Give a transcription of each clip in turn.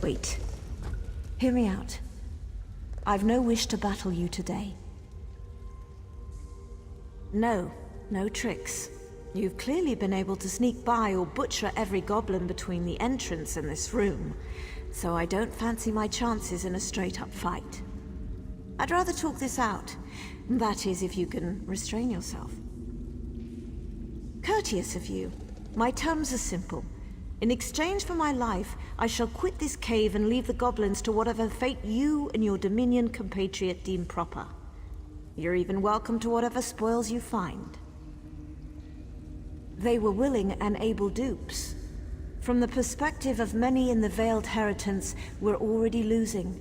Wait. Hear me out. I've no wish to battle you today. No tricks. You've clearly been able to sneak by or butcher every goblin between the entrance and this room, so I don't fancy my chances in a straight-up fight. I'd rather talk this out. That is, if you can restrain yourself. Courteous of you. My terms are simple. In exchange for my life, I shall quit this cave and leave the goblins to whatever fate you and your Dominion compatriot deem proper. You're even welcome to whatever spoils you find. They were willing and able dupes. From the perspective of many in the Veiled Heritance, we're already losing.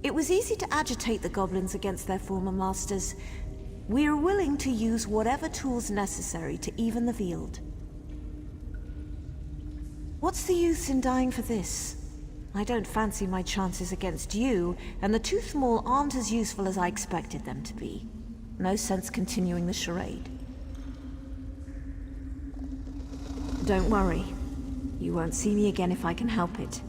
It was easy to agitate the goblins against their former masters. We are willing to use whatever tools necessary to even the field. What's the use in dying for this? I don't fancy my chances against you, and the Tooth Maul aren't as useful as I expected them to be. No sense continuing the charade. Don't worry. You won't see me again if I can help it.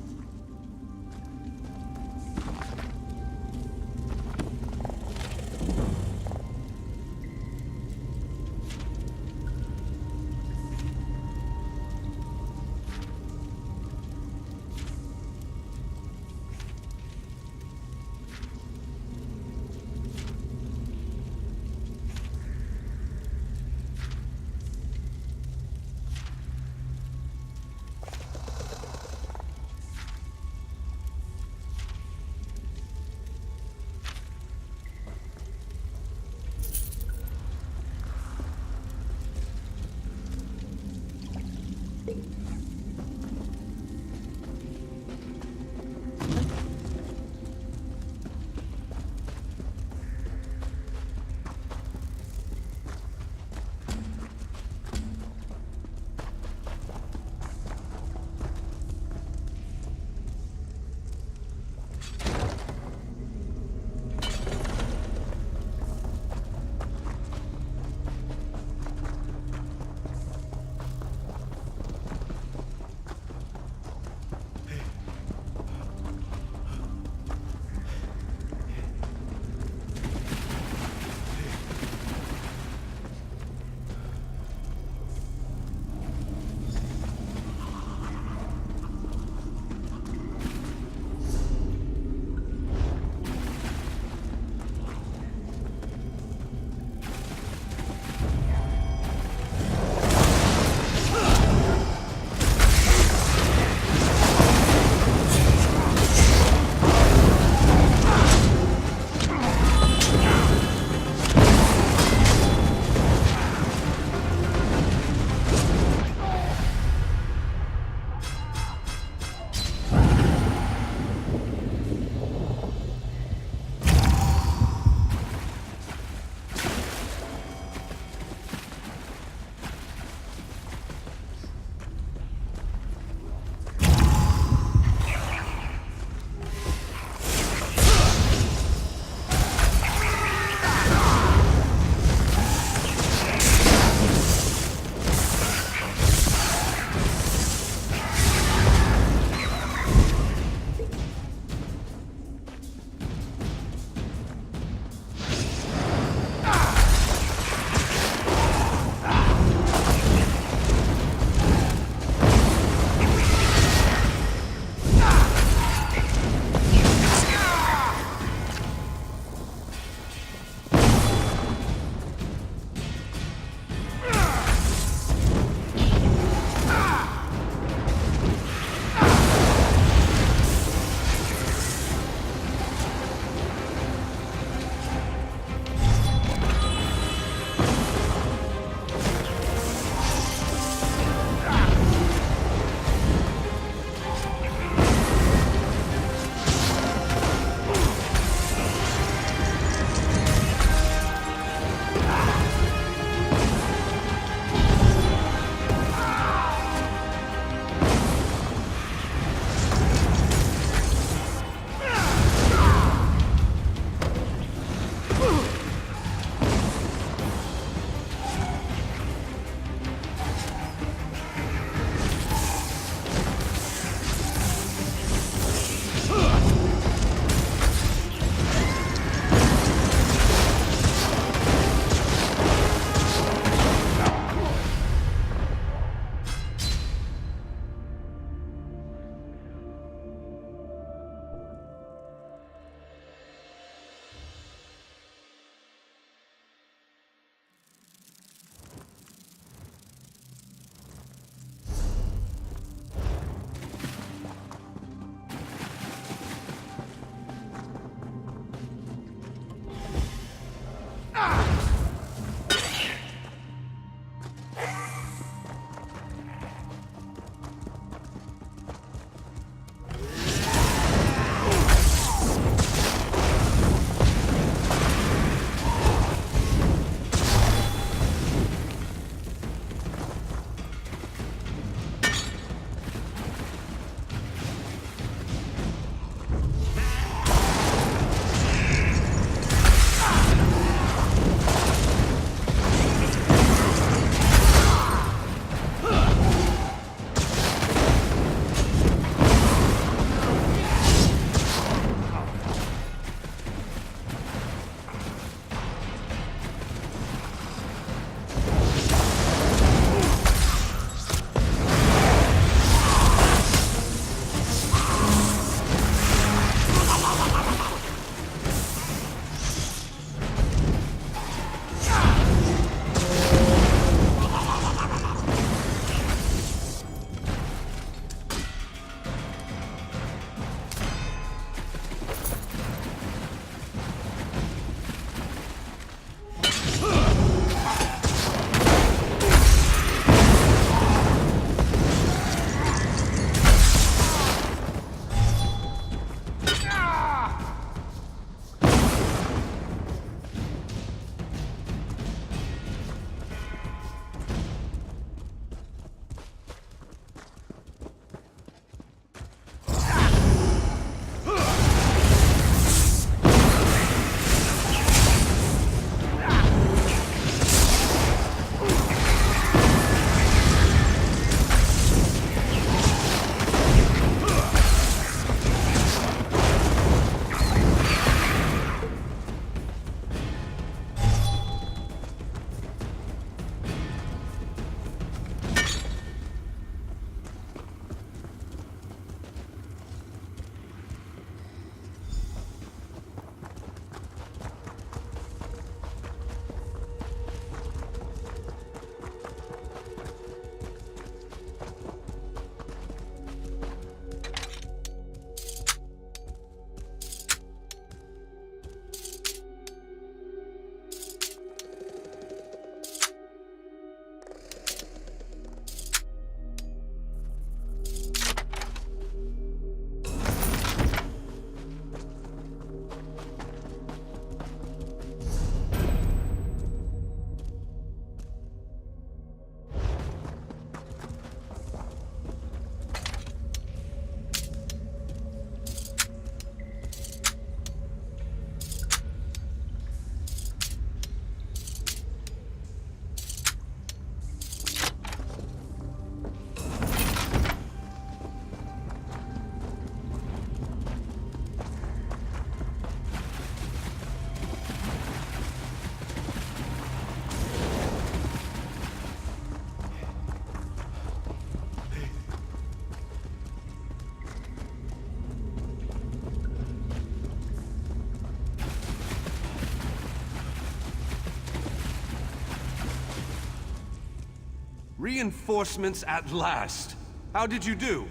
Reinforcements at last. How did you do?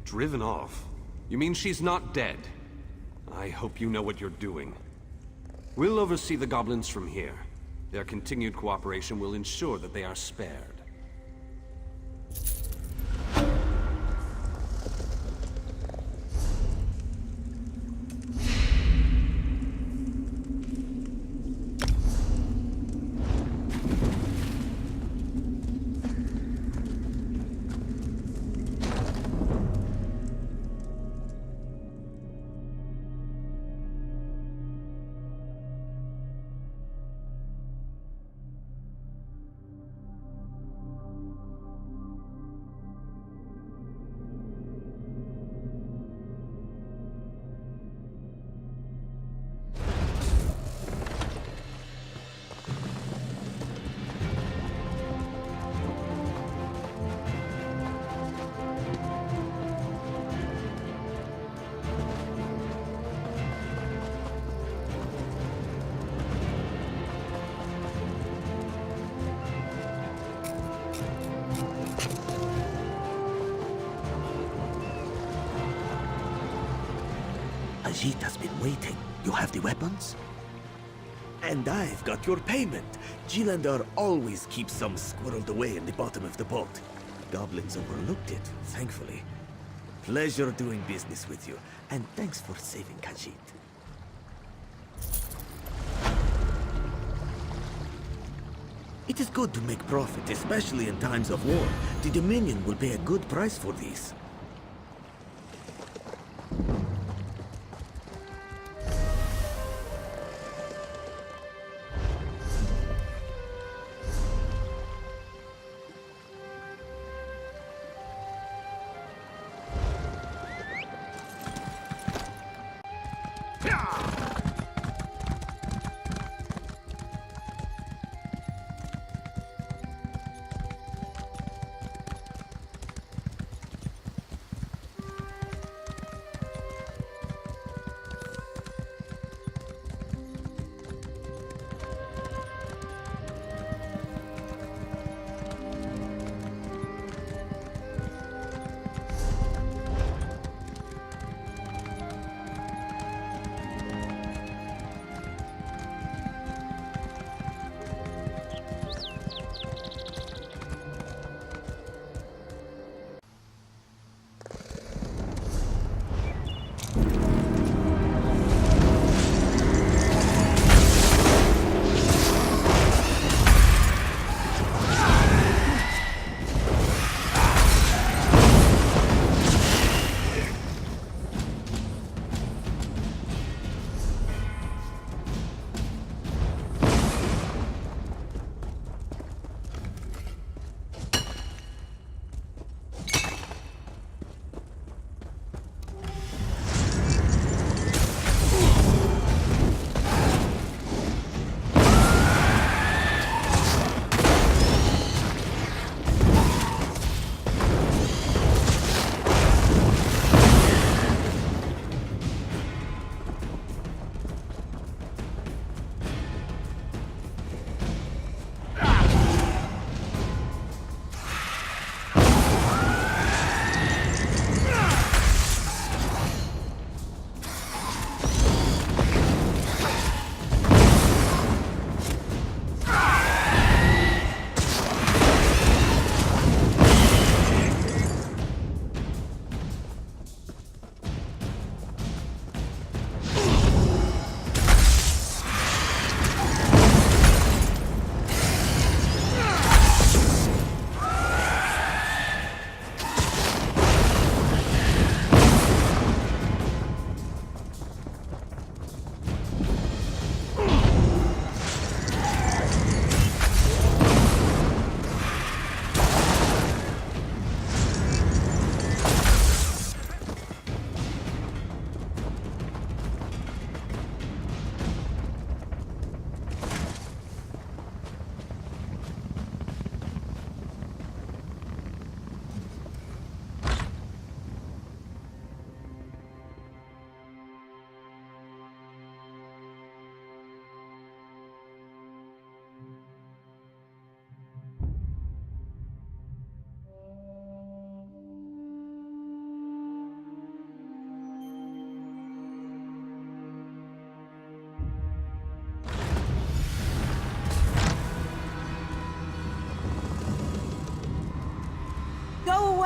Driven off? You mean she's not dead? I hope you know what you're doing. We'll oversee the goblins from here. Their continued cooperation will ensure that they are spared. Ajit has been waiting. You have the weapons? And I've got your payment. Gilandar always keeps some squirreled away in the bottom of the boat. Goblins overlooked it, thankfully. Pleasure doing business with you, and thanks for saving Khajiit. It is good to make profit, especially in times of war. The Dominion will pay a good price for these.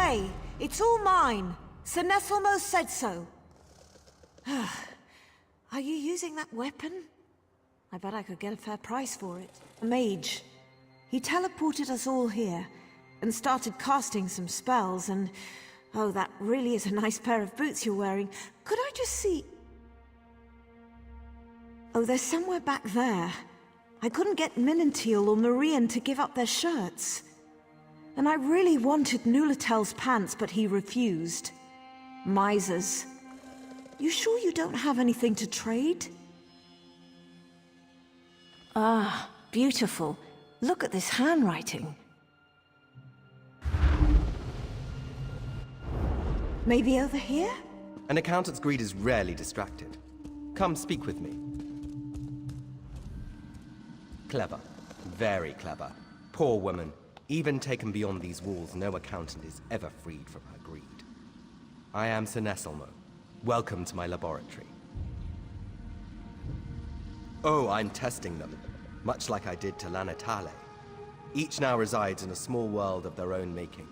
away! It's all mine! Sir Nesselmo said so. Are you using that weapon? I bet I could get a fair price for it. A mage. He teleported us all here, and started casting some spells, and... Oh, that really is a nice pair of boots you're wearing. Could I just see... Oh, they're somewhere back there. I couldn't get Minantil or Marian to give up their shirts. And I really wanted Nulatel's pants, but he refused. Misers. You sure you don't have anything to trade? Ah, beautiful. Look at this handwriting. Maybe over here? An accountant's greed is rarely distracted. Come speak with me. Clever. Very clever. Poor woman. Even taken beyond these walls, no accountant is ever freed from her greed. I am Sir Nesselmo. Welcome to my laboratory. Oh, I'm testing them, much like I did to Lanatale. Each now resides in a small world of their own making.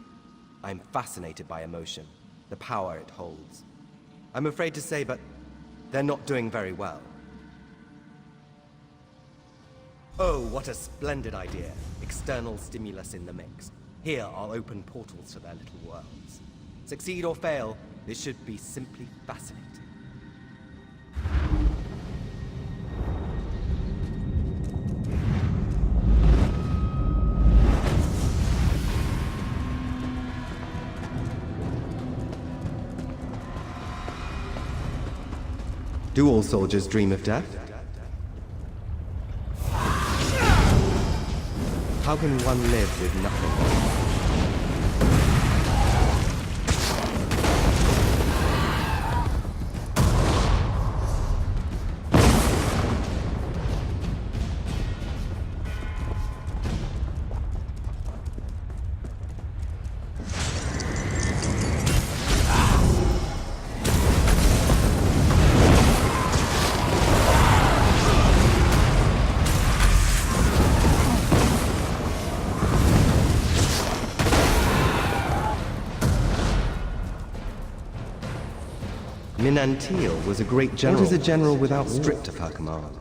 I'm fascinated by emotion, the power it holds. I'm afraid to say, but they're not doing very well. Oh, what a splendid idea. External stimulus in the mix. Here are open portals to their little worlds. Succeed or fail, this should be simply fascinating. Do all soldiers dream of death? How can one live with nothing? Minantil was a great general. What is a general without strict of her command?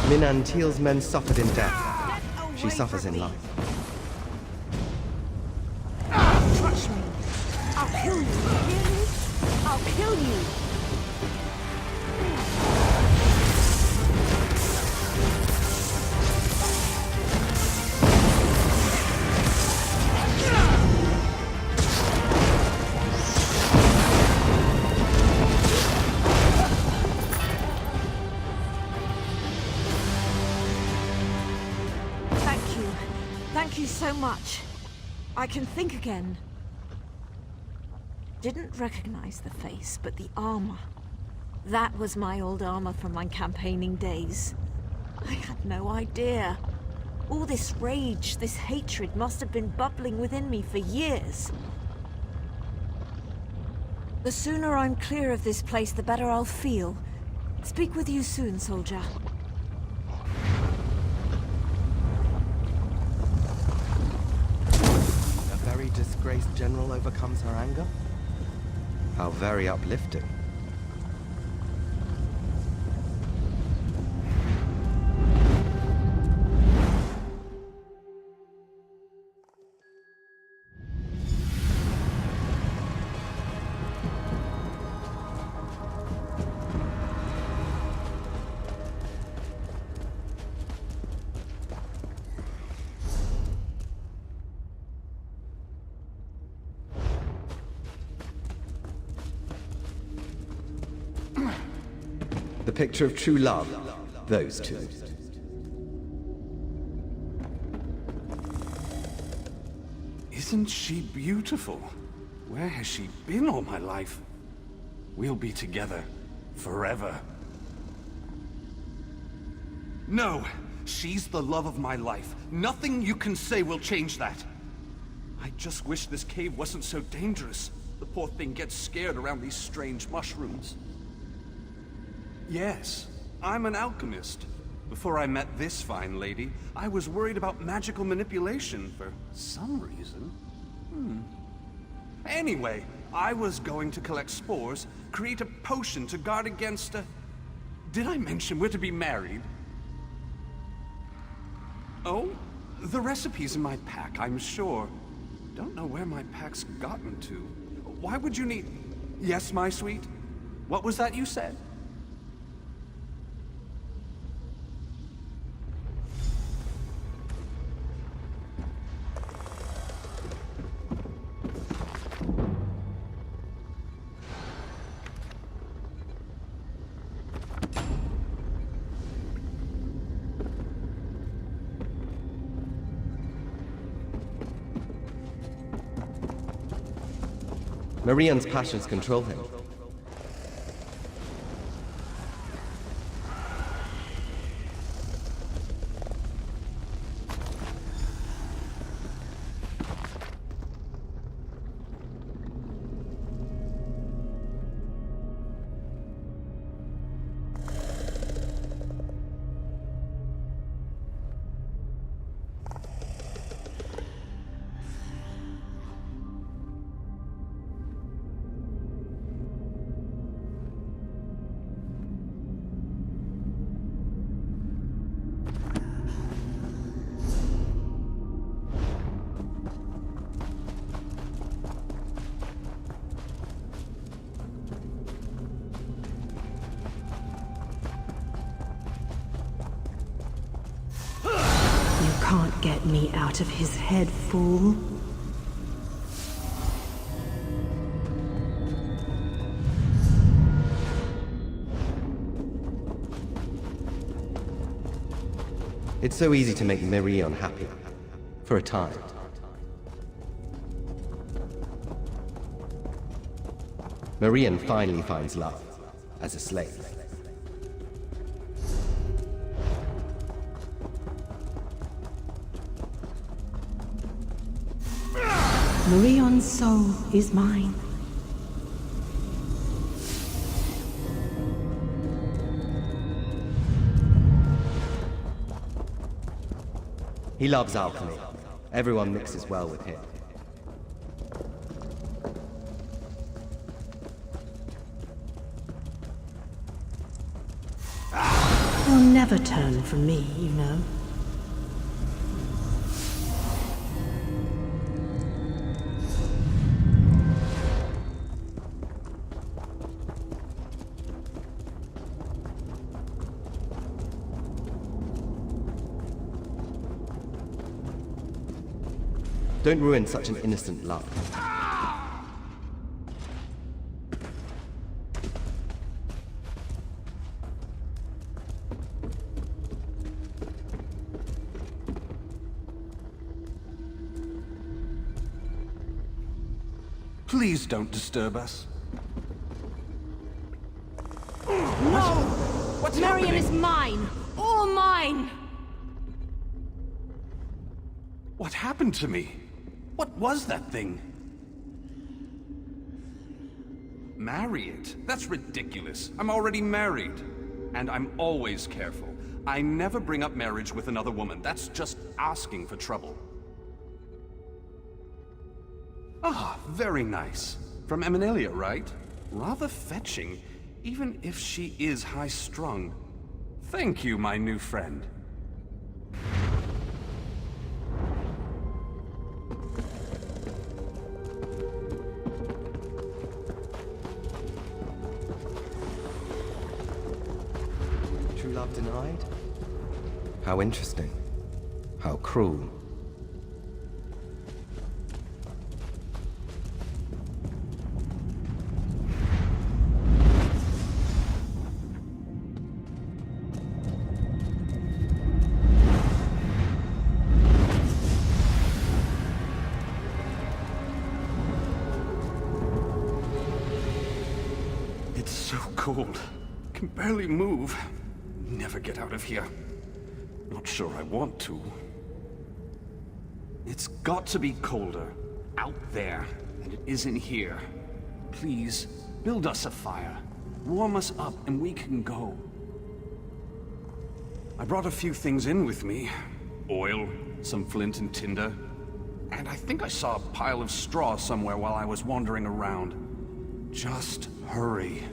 Minantil's men suffered in death. She suffers in life. Don't touch me. I'll kill you. Hear me? I'll kill you. Thank you so much. I can think again. Didn't recognize the face, but the armor. That was my old armor from my campaigning days. I had no idea. All this rage, this hatred must have been bubbling within me for years. The sooner I'm clear of this place, the better I'll feel. Speak with you soon, soldier. Disgraced general overcomes her anger? How very uplifting. The picture of true love, those two. Isn't she beautiful? Where has she been all my life? We'll be together forever. No! She's the love of my life. Nothing you can say will change that. I just wish this cave wasn't so dangerous. The poor thing gets scared around these strange mushrooms. Yes, I'm an alchemist. Before I met this fine lady, I was worried about magical manipulation for some reason. Anyway, I was going to collect spores, create a potion to guard against a... Did I mention we're to be married? Oh, the recipe's in my pack, I'm sure. Don't know where my pack's gotten to. Why would you need... Yes, my sweet? What was that you said? Marion's passions control him. Can't get me out of his head, fool. It's so easy to make Mirion happy. For a time. Mirion finally finds love as a slave. Marion's soul is mine. He loves alchemy. Everyone mixes well with him. He'll never turn from me, you know. Don't ruin such an innocent love. Please don't disturb us. No! What's Marion happening? is mine! All mine! What happened to me? What was that thing? Marry it? That's ridiculous. I'm already married. And I'm always careful. I never bring up marriage with another woman. That's just asking for trouble. Ah, very nice. From Eminelia, right? Rather fetching, even if she is high-strung. Thank you, my new friend. True love denied? How interesting. How cruel. It's so cold. Can barely move. Never get out of here. Not sure I want to. It's got to be colder out there than it is in here. Please, build us a fire. Warm us up and we can go. I brought a few things in with me. Oil, some flint and tinder. And I think I saw a pile of straw somewhere while I was wandering around. Just hurry.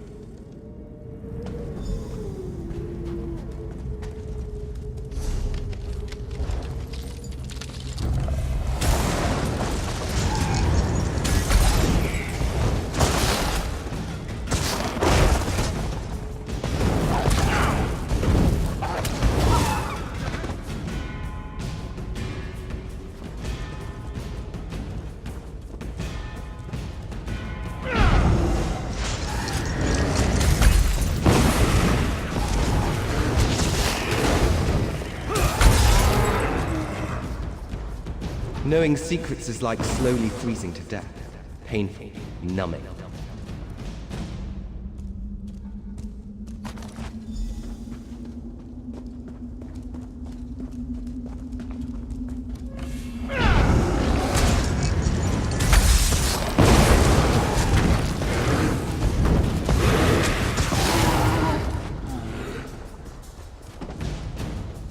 Knowing secrets is like slowly freezing to death. Painful, numbing.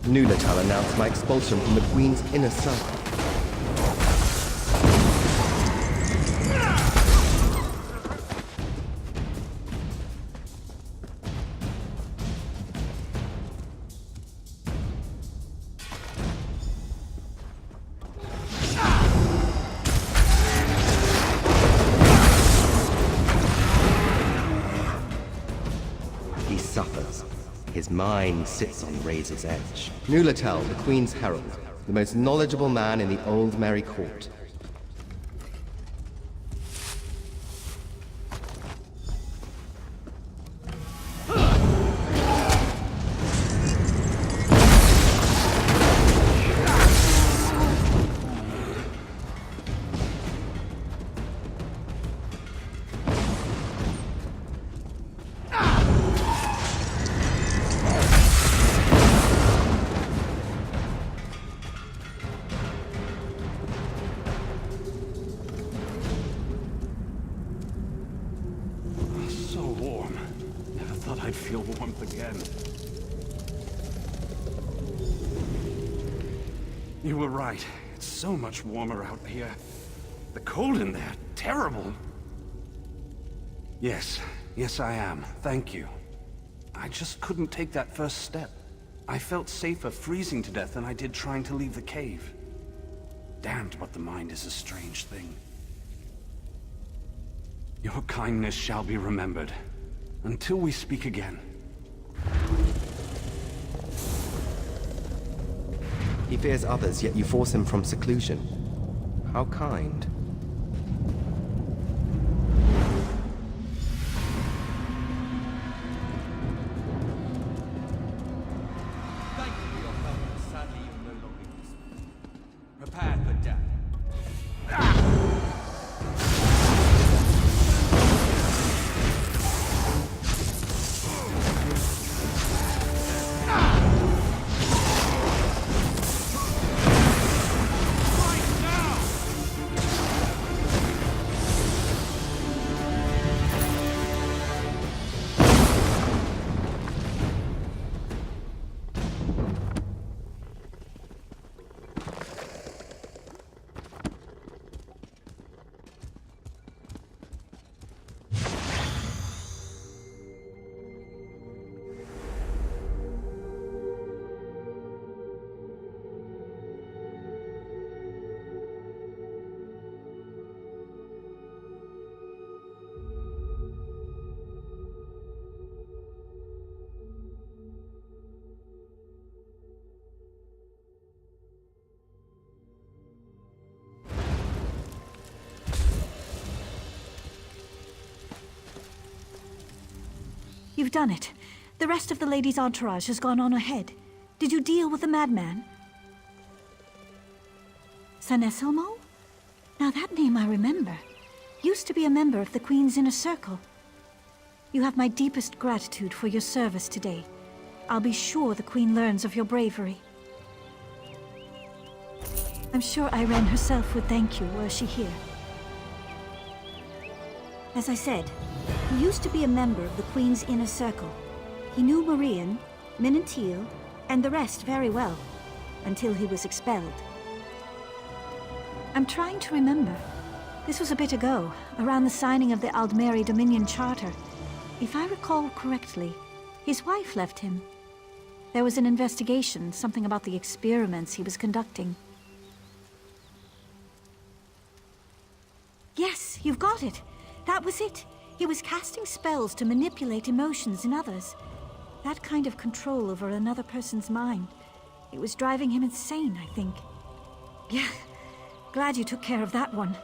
Nulatal announced my expulsion from the Queen's inner circle. He suffers. His mind sits on razor's edge. Nulatal, the Queen's herald, the most knowledgeable man in the old Merry Court. I'd feel warmth again. You were right. It's so much warmer out here. The cold in there, terrible. Yes, I am. Thank you. I just couldn't take that first step. I felt safer freezing to death than I did trying to leave the cave. Damned, but the mind is a strange thing. Your kindness shall be remembered. Until we speak again. He fears others, yet you force him from seclusion. How kind. Thank you for your help, but sadly you're no longer useful. Prepared for death. You've done it. The rest of the lady's entourage has gone on ahead. Did you deal with the madman? Sanesilmo? Now that name I remember. Used to be a member of the Queen's inner circle. You have my deepest gratitude for your service today. I'll be sure the Queen learns of your bravery. I'm sure Irene herself would thank you were she here. As I said, he used to be a member of the Queen's inner circle. He knew Marian, Minantil, and the rest very well, until he was expelled. I'm trying to remember. This was a bit ago, around the signing of the Aldmeri Dominion Charter. If I recall correctly, his wife left him. There was an investigation, something about the experiments he was conducting. Yes, you've got it. That was it. He was casting spells to manipulate emotions in others. That kind of control over another person's mind. It was driving him insane, I think. Yeah, glad you took care of that one.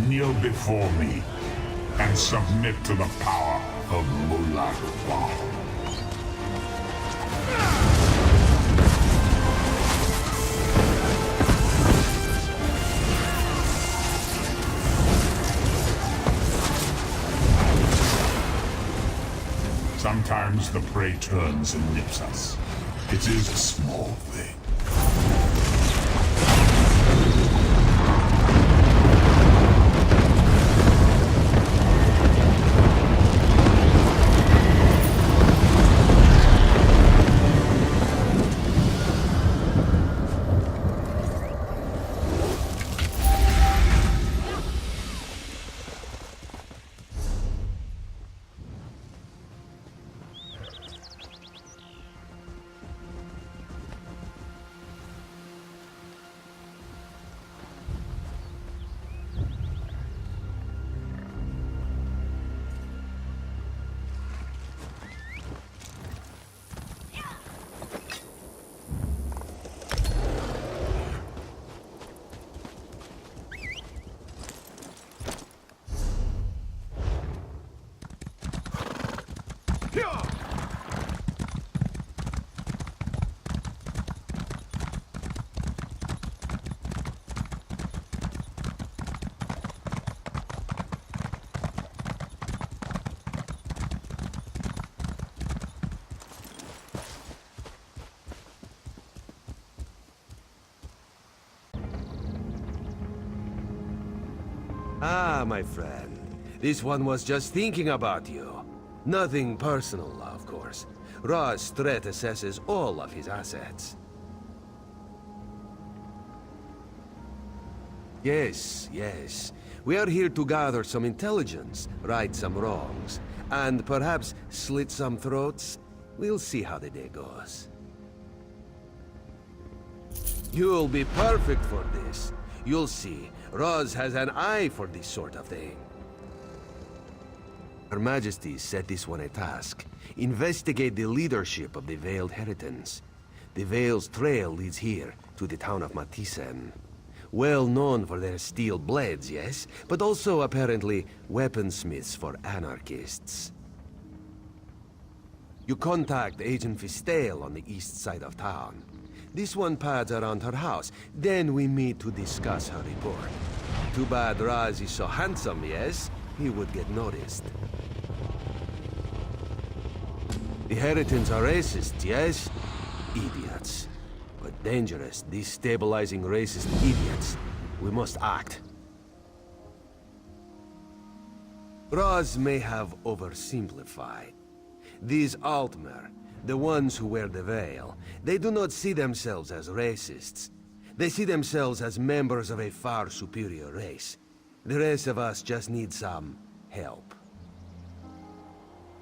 Kneel before me and submit to the power of Mulakwa. Sometimes the prey turns and nips us. It is a small thing. Ah, my friend. This one was just thinking about you. Nothing personal, of course. Ra's threat assesses all of his assets. Yes, yes. We are here to gather some intelligence, right some wrongs, and perhaps slit some throats. We'll see how the day goes. You'll be perfect for this. You'll see. Ra's has an eye for this sort of thing. Her Majesty set this one a task. Investigate the leadership of the Veiled Heritance. The Veil's trail leads here, to the town of Matisen. Well known for their steel blades, yes? But also, apparently, weaponsmiths for anarchists. You contact Agent Fistel on the east side of town. This one pads around her house. Then we meet to discuss her report. Too bad Raz is so handsome, yes? He would get noticed. The Heritans are racist, yes? Idiots. But dangerous, destabilizing racist idiots. We must act. Raz may have oversimplified. These Altmer, the ones who wear the veil, they do not see themselves as racists. They see themselves as members of a far superior race. The rest of us just need some help.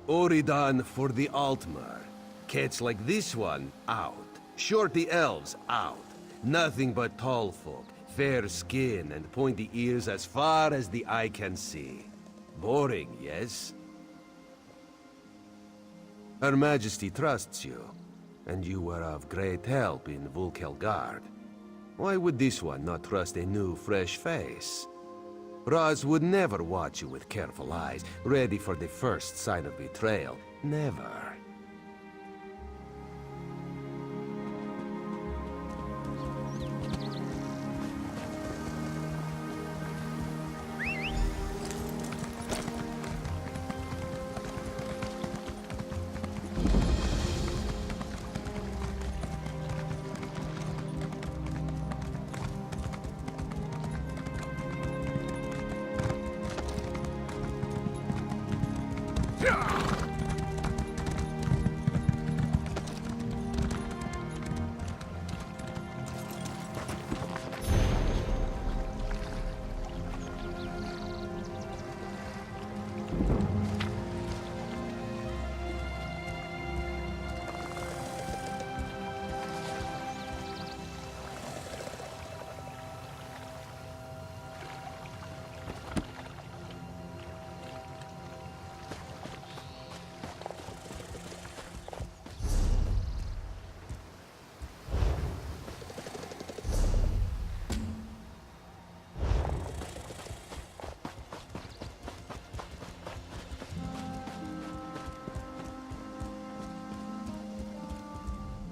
Oridan for the Altmer. Cats like this one, out. Shorty elves, out. Nothing but tall folk, fair skin and pointy ears as far as the eye can see. Boring, yes? Her Majesty trusts you, and you were of great help in Vulkelgard. Why would this one not trust a new, fresh face? Raz would never watch you with careful eyes, ready for the first sign of betrayal. Never.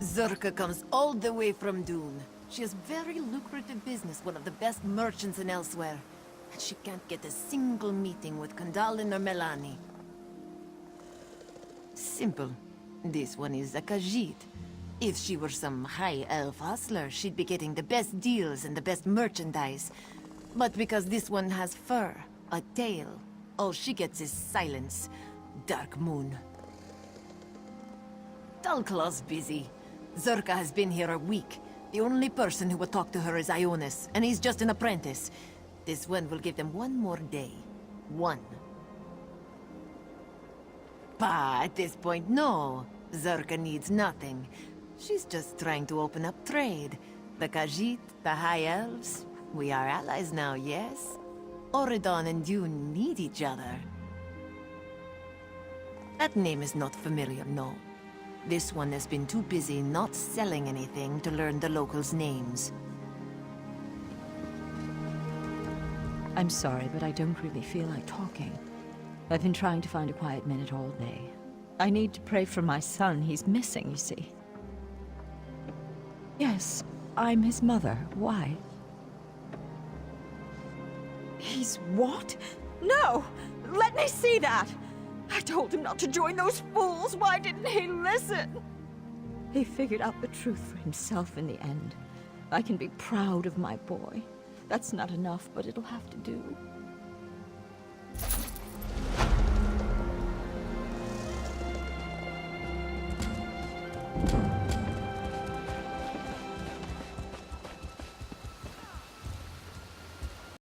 Zurka comes all the way from Dune. She has very lucrative business, one of the best merchants in elsewhere. And she can't get a single meeting with Kandalin or Melani. simple. This one is a Khajiit. If she were some high elf hustler, she'd be getting the best deals and the best merchandise. But because this one has fur, a tail, all she gets is silence. Dark Moon. Dullclaw's busy. Zurka has been here a week. The only person who would talk to her is Ionis, and he's just an apprentice. This one will give them one more day. One. But at this point, no. Zurka needs nothing. She's just trying to open up trade. The Khajiit, the High Elves, we are allies now, yes? Oridon and Dune need each other. That name is not familiar, no. This one has been too busy not selling anything to learn the locals' names. I'm sorry, but I don't really feel like talking. I've been trying to find a quiet minute all day. I need to pray for my son. He's missing, you see. Yes, I'm his mother. Why? He's what? No! Let me see that! I told him not to join those fools. Why didn't he listen? He figured out the truth for himself in the end. I can be proud of my boy. That's not enough, but it'll have to do.